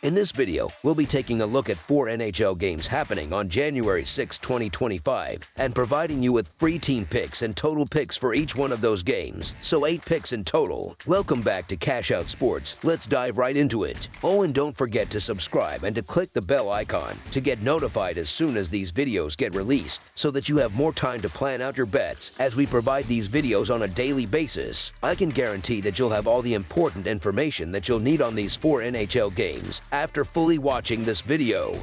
In this video, we'll be taking a look at 4 NHL games happening on January 6, 2025, and providing you with free team picks and total picks for each one of those games, so 8 picks in total. Welcome back to Cash Out Sports. Let's dive right into it. Oh, and don't forget to subscribe and to click the bell icon to get notified as soon as these videos get released, so that you have more time to plan out your bets as we provide these videos on a daily basis. I can guarantee that you'll have all the important information that you'll need on these 4 NHL games after fully watching this video.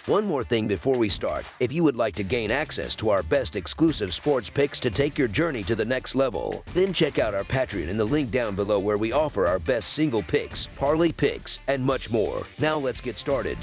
One more thing before we start: if you would like to gain access to our best exclusive sports picks to take your journey to the next level, then check out our Patreon in the link down below, where we offer our best single picks, parlay picks, and much more. Now let's get started.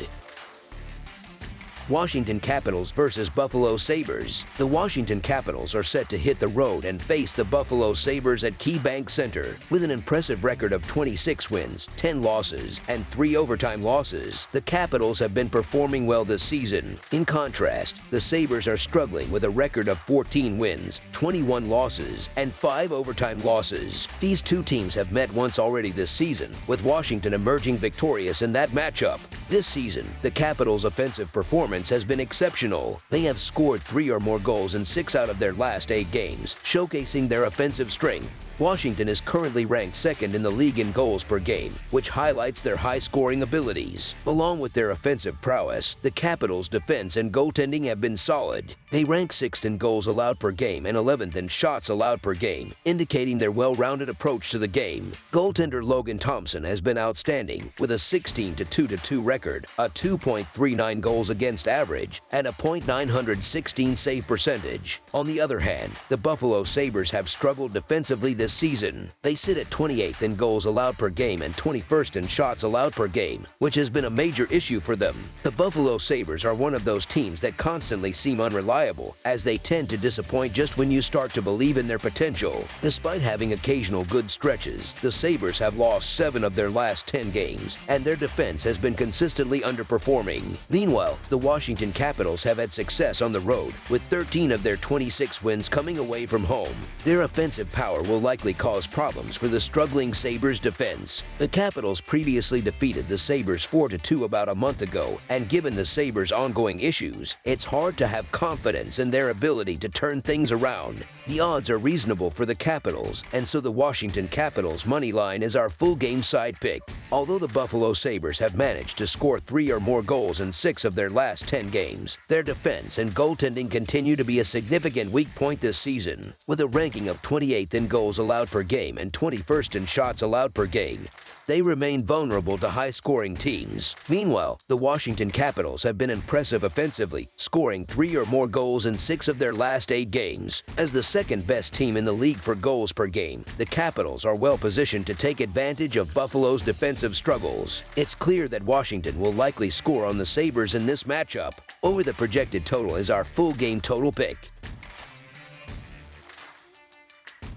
Washington Capitals versus Buffalo Sabres. The Washington Capitals are set to hit the road and face the Buffalo Sabres at KeyBank Center. With an impressive record of 26 wins, 10 losses, and 3 overtime losses, the Capitals have been performing well this season. In contrast, the Sabres are struggling with a record of 14 wins, 21 losses, and 5 overtime losses. These two teams have met once already this season, with Washington emerging victorious in that matchup. This season, the Capitals' offensive performance has been exceptional. They have scored 3 or more goals in 6 out of their last 8 games, showcasing their offensive strength. Washington is currently ranked second in the league in goals per game, which highlights their high-scoring abilities. Along with their offensive prowess, the Capitals' defense and goaltending have been solid. They rank 6th in goals allowed per game and 11th in shots allowed per game, indicating their well-rounded approach to the game. Goaltender Logan Thompson has been outstanding, with a 16-2-2 record, a 2.39 goals against average, and a .916 save percentage. On the other hand, the Buffalo Sabres have struggled defensively this season. They sit at 28th in goals allowed per game and 21st in shots allowed per game, which has been a major issue for them. The Buffalo Sabres are one of those teams that constantly seem unreliable, as they tend to disappoint just when you start to believe in their potential. Despite having occasional good stretches, the Sabres have lost 7 of their last 10 games, and their defense has been consistently underperforming. Meanwhile, the Washington Capitals have had success on the road, with 13 of their 26 wins coming away from home. Their offensive power will likely cause problems for the struggling Sabres defense. The Capitals previously defeated the Sabres 4-2 about a month ago, and given the Sabres' ongoing issues, it's hard to have confidence in their ability to turn things around. The odds are reasonable for the Capitals, and so the Washington Capitals money line is our full game side pick. Although the Buffalo Sabres have managed to score 3 or more goals in 6 of their last 10 games, their defense and goaltending continue to be a significant weak point this season. With a ranking of 28th in goals allowed per game and 21st in shots allowed per game, they remain vulnerable to high-scoring teams. Meanwhile, the Washington Capitals have been impressive offensively, scoring 3 or more goals in 6 of their last 8 games. As the second-best team in the league for goals per game, the Capitals are well-positioned to take advantage of Buffalo's defensive struggles. It's clear that Washington will likely score on the Sabres in this matchup. Over the projected total is our full game total pick.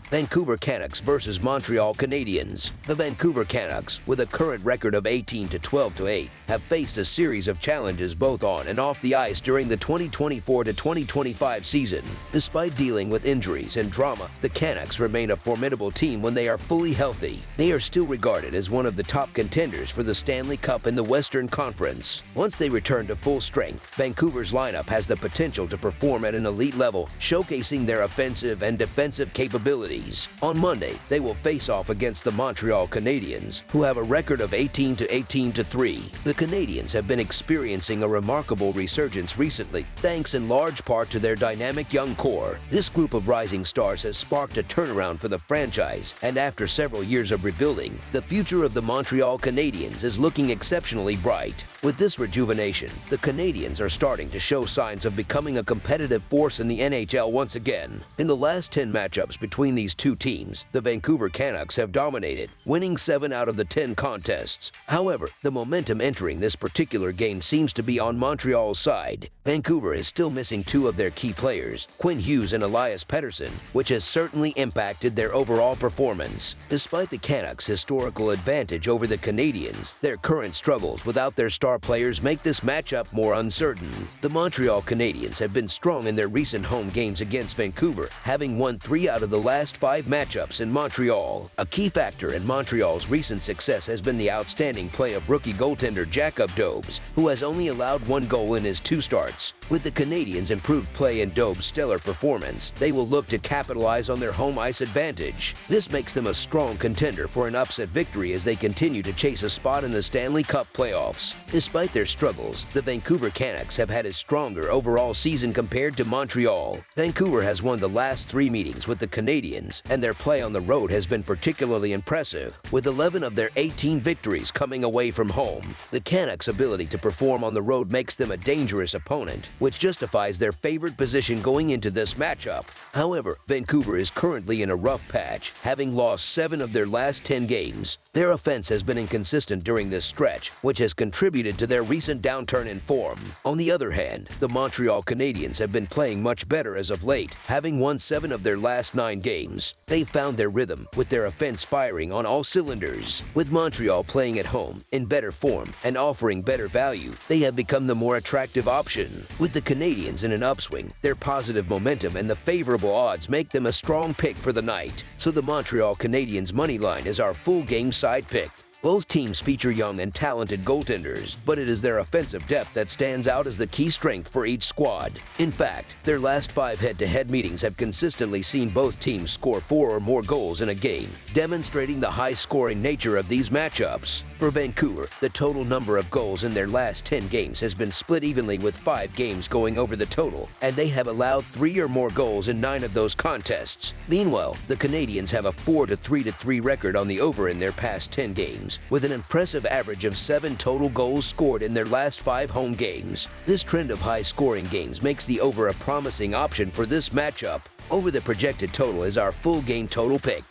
Vancouver Canucks versus Montreal Canadiens. The Vancouver Canucks, with a current record of 18-12-8, have faced a series of challenges both on and off the ice during the 2024-2025 season. Despite dealing with injuries and drama, the Canucks remain a formidable team when they are fully healthy. They are still regarded as one of the top contenders for the Stanley Cup in the Western Conference. Once they return to full strength, Vancouver's lineup has the potential to perform at an elite level, showcasing their offensive and defensive capabilities. On Monday, they will face off against the Montreal Canadiens, who have a record of 18-3. The Canadiens have been experiencing a remarkable resurgence recently, thanks in large part to their dynamic young core. This group of rising stars has sparked a turnaround for the franchise, and after several years of rebuilding, the future of the Montreal Canadiens is looking exceptionally bright. With this rejuvenation, the Canadiens are starting to show signs of becoming a competitive force in the NHL once again. In the last 10 matchups between these two teams, the Vancouver Canucks have dominated, winning 7 out of the 10 contests. However, the momentum entering this particular game seems to be on Montreal's side. Vancouver is still missing 2 of their key players, Quinn Hughes and Elias Pettersson, which has certainly impacted their overall performance. Despite the Canucks' historical advantage over the Canadiens, their current struggles without their star star players make this matchup more uncertain. The Montreal Canadiens have been strong in their recent home games against Vancouver, having won 3 out of the last 5 matchups in Montreal. A key factor in Montreal's recent success has been the outstanding play of rookie goaltender Jacob Dobes, who has only allowed 1 goal in his 2 starts. With the Canadiens' improved play and Dobes' stellar performance, they will look to capitalize on their home ice advantage. This makes them a strong contender for an upset victory as they continue to chase a spot in the Stanley Cup playoffs. Despite their struggles, the Vancouver Canucks have had a stronger overall season compared to Montreal. Vancouver has won the last 3 meetings with the Canadiens, and their play on the road has been particularly impressive, with 11 of their 18 victories coming away from home. The Canucks' ability to perform on the road makes them a dangerous opponent, which justifies their favored position going into this matchup. However, Vancouver is currently in a rough patch, having lost 7 of their last 10 games. Their offense has been inconsistent during this stretch, which has contributed to their recent downturn in form. On the other hand, the Montreal Canadiens have been playing much better as of late, having won 7 of their last 9 games. They've found their rhythm, with their offense firing on all cylinders. With Montreal playing at home, in better form, and offering better value, they have become the more attractive option. With the Canadiens in an upswing, their positive momentum and the favorable odds make them a strong pick for the night. So the Montreal Canadiens money line is our full game side pick. Both teams feature young and talented goaltenders, but it is their offensive depth that stands out as the key strength for each squad. In fact, their last 5 head-to-head meetings have consistently seen both teams score 4 or more goals in a game, demonstrating the high-scoring nature of these matchups. For Vancouver, the total number of goals in their last 10 games has been split evenly, with 5 games going over the total, and they have allowed 3 or more goals in 9 of those contests. Meanwhile, the Canadiens have a 4-3-3 record on the over in their past 10 games, with an impressive average of 7 total goals scored in their last 5 home games. This trend of high-scoring games makes the over a promising option for this matchup. Over the projected total is our full game total pick.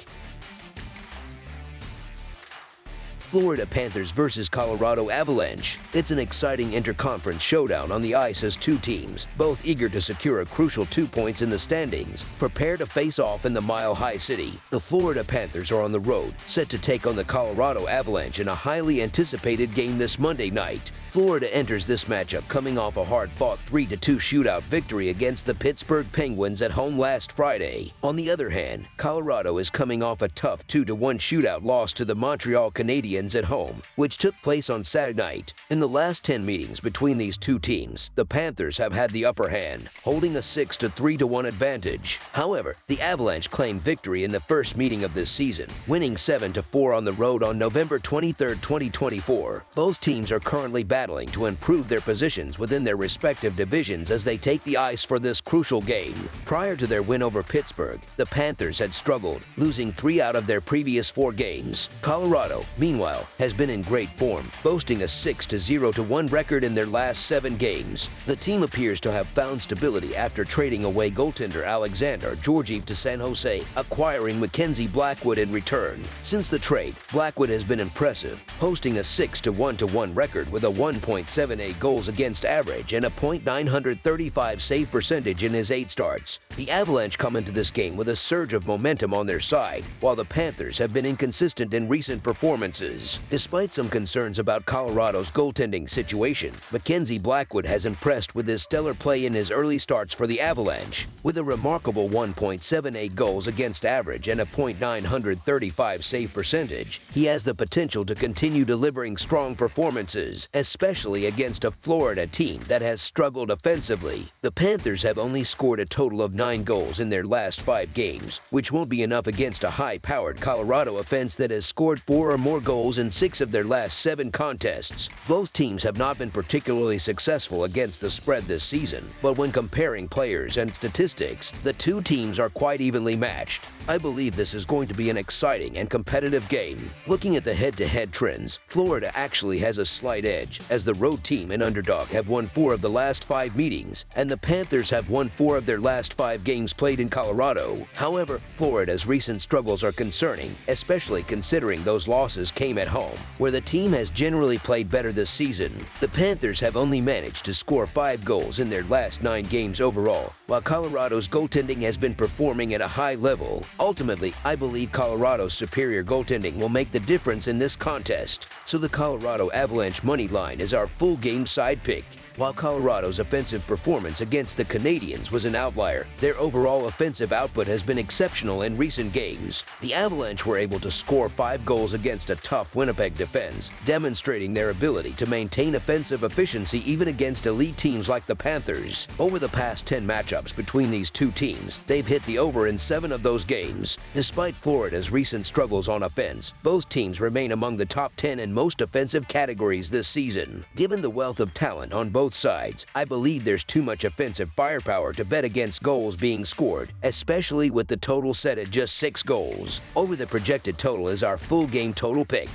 Florida Panthers versus Colorado Avalanche. It's an exciting interconference showdown on the ice as 2 teams, both eager to secure a crucial 2 points in the standings, prepare to face off in the Mile High City. The Florida Panthers are on the road, set to take on the Colorado Avalanche in a highly anticipated game this Monday night. Florida enters this matchup coming off a hard-fought 3-2 shootout victory against the Pittsburgh Penguins at home last Friday. On the other hand, Colorado is coming off a tough 2-1 shootout loss to the Montreal Canadiens at home, which took place on Saturday night. In the last 10 meetings between these 2 teams, the Panthers have had the upper hand, holding a 6-3-1 advantage. However, the Avalanche claimed victory in the first meeting of this season, winning 7-4 on the road on November 23, 2024. Both teams are currently battling to improve their positions within their respective divisions as they take the ice for this crucial game. Prior to their win over Pittsburgh, the Panthers had struggled, losing 3 out of their previous 4 games. Colorado, meanwhile, has been in great form, boasting a 6-0-1 record in their last 7 games. The team appears to have found stability after trading away goaltender Alexander Georgiev to San Jose, acquiring Mackenzie Blackwood in return. Since the trade, Blackwood has been impressive, posting a 6-1-1 record with a 1.78 goals against average and a .935 save percentage in his 8 starts. The Avalanche come into this game with a surge of momentum on their side, while the Panthers have been inconsistent in recent performances. Despite some concerns about Colorado's goaltending situation, Mackenzie Blackwood has impressed with his stellar play in his early starts for the Avalanche. With a remarkable 1.78 goals against average and a .935 save percentage, he has the potential to continue delivering strong performances, especially against a Florida team that has struggled offensively. The Panthers have only scored a total of 9 goals in their last 5 games, which won't be enough against a high-powered Colorado offense that has scored 4 or more goals in 6 of their last 7 contests. Both teams have not been particularly successful against the spread this season, but when comparing players and statistics, the 2 teams are quite evenly matched. I believe this is going to be an exciting and competitive game. Looking at the head-to-head trends, Florida actually has a slight edge, as the road team and underdog have won 4 of the last 5 meetings, and the Panthers have won 4 of their last 5 games played in Colorado. However, Florida's recent struggles are concerning, especially considering those losses came at home, where the team has generally played better this season. The Panthers have only managed to score 5 goals in their last 9 games overall, while Colorado's goaltending has been performing at a high level. Ultimately, I believe Colorado's superior goaltending will make the difference in this contest, so the Colorado Avalanche money line line is our full game side pick. While Colorado's offensive performance against the Canadiens was an outlier, their overall offensive output has been exceptional in recent games. The Avalanche were able to score 5 goals against a tough Winnipeg defense, demonstrating their ability to maintain offensive efficiency even against elite teams like the Panthers. Over the past 10 matchups between these two teams, they've hit the over in 7 of those games. Despite Florida's recent struggles on offense, both teams remain among the top 10 in most offensive categories this season. Given the wealth of talent on both sides, I believe there's too much offensive firepower to bet against goals being scored, especially with the total set at just 6 goals. Over the projected total is our full game total pick.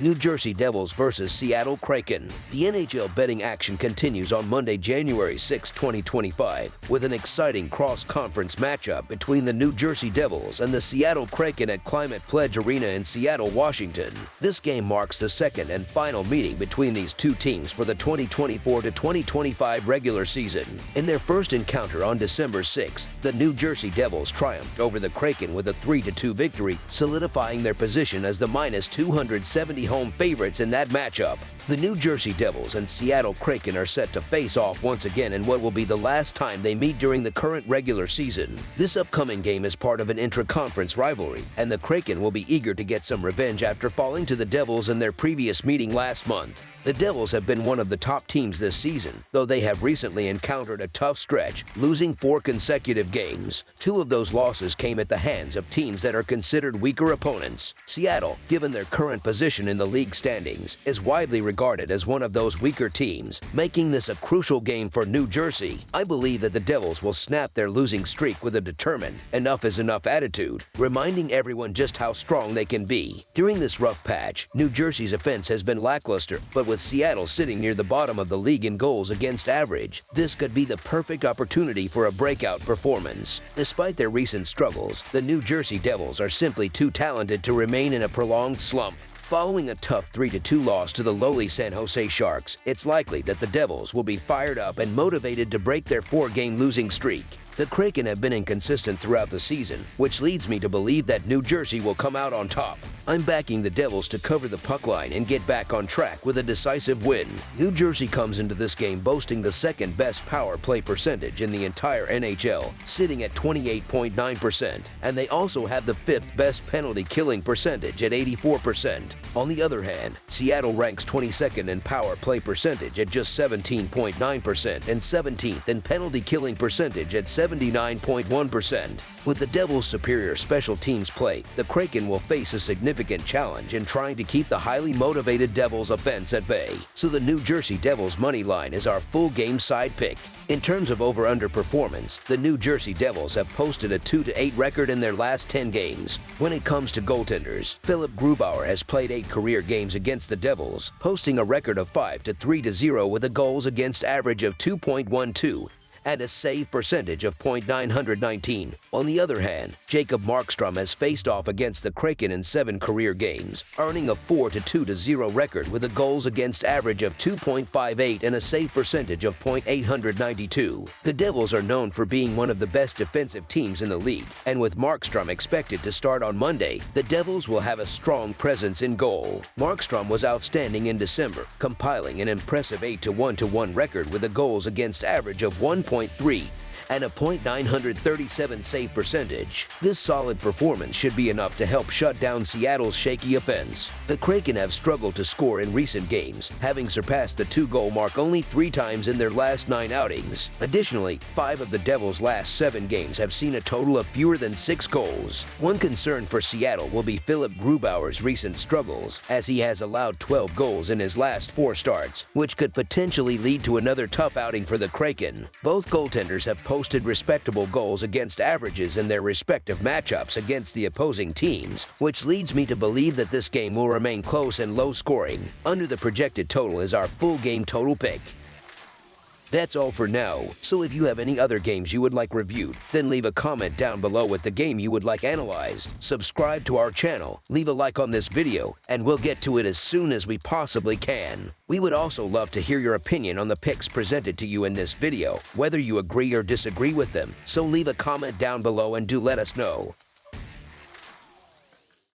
New Jersey Devils versus Seattle Kraken. The NHL betting action continues on Monday, January 6, 2025, with an exciting cross-conference matchup between the New Jersey Devils and the Seattle Kraken at Climate Pledge Arena in Seattle, Washington. This game marks the second and final meeting between these two teams for the 2024-2025 regular season. In their first encounter on December 6th, the New Jersey Devils triumphed over the Kraken with a 3-2 victory, solidifying their position as the -270 home favorites in that matchup. The New Jersey Devils and Seattle Kraken are set to face off once again in what will be the last time they meet during the current regular season. This upcoming game is part of an intra-conference rivalry, and the Kraken will be eager to get some revenge after falling to the Devils in their previous meeting last month. The Devils have been one of the top teams this season, though they have recently encountered a tough stretch, losing 4 consecutive games. 2 of those losses came at the hands of teams that are considered weaker opponents. Seattle, given their current position in the league standings, is widely regarded as one of those weaker teams, making this a crucial game for New Jersey. I believe that the Devils will snap their losing streak with a determined, enough is enough attitude, reminding everyone just how strong they can be. During this rough patch, New Jersey's offense has been lackluster, but with Seattle sitting near the bottom of the league in goals against average, this could be the perfect opportunity for a breakout performance. Despite their recent struggles, the New Jersey Devils are simply too talented to remain in a prolonged slump. Following a tough 3-2 loss to the lowly San Jose Sharks, it's likely that the Devils will be fired up and motivated to break their 4-game losing streak. The Kraken have been inconsistent throughout the season, which leads me to believe that New Jersey will come out on top. I'm backing the Devils to cover the puck line and get back on track with a decisive win. New Jersey comes into this game boasting the second best power play percentage in the entire NHL, sitting at 28.9%, and they also have the 5th best penalty killing percentage at 84%. On the other hand, Seattle ranks 22nd in power play percentage at just 17.9% and 17th in penalty killing percentage at 79.1%. With the Devils' superior special teams play, the Kraken will face a significant challenge in trying to keep the highly motivated Devils' offense at bay. So the New Jersey Devils' money line is our full game side pick. In terms of over-under performance, the New Jersey Devils have posted a 2-8 record in their last 10 games. When it comes to goaltenders, Philip Grubauer has played 8 career games against the Devils, posting a record of 5-3-0 with a goals against average of 2.12 and a save percentage of .919. On the other hand, Jacob Markstrom has faced off against the Kraken in 7 career games, earning a 4-2-0 record with a goals against average of 2.58 and a save percentage of .892. The Devils are known for being one of the best defensive teams in the league, and with Markstrom expected to start on Monday, the Devils will have a strong presence in goal. Markstrom was outstanding in December, compiling an impressive 8-1-1 record with a goals against average of 1.3 and a .937 save percentage. This solid performance should be enough to help shut down Seattle's shaky offense. The Kraken have struggled to score in recent games, having surpassed the 2-goal mark only 3 times in their last 9 outings. Additionally, 5 of the Devils' last 7 games have seen a total of fewer than 6 goals. One concern for Seattle will be Philip Grubauer's recent struggles, as he has allowed 12 goals in his last 4 starts, which could potentially lead to another tough outing for the Kraken. Both goaltenders have posted respectable goals against averages in their respective matchups against the opposing teams, which leads me to believe that this game will remain close and low scoring. Under the projected total is our full game total pick. That's all for now, so if you have any other games you would like reviewed, then leave a comment down below with the game you would like analyzed. Subscribe to our channel, leave a like on this video, and we'll get to it as soon as we possibly can. We would also love to hear your opinion on the picks presented to you in this video, whether you agree or disagree with them, so leave a comment down below and do let us know.